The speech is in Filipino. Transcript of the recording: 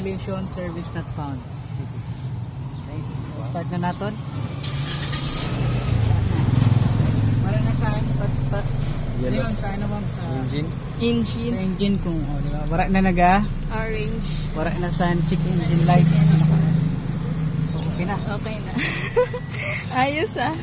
congratulations, service not found. Okay, start na natin. Para na saan? Yun, saan na ma'am? Sa Engine. sa engine kung, diba? Wala na naga. Orange. Wala na sa check engine light. So, okay na. Okay na. Ayos ah.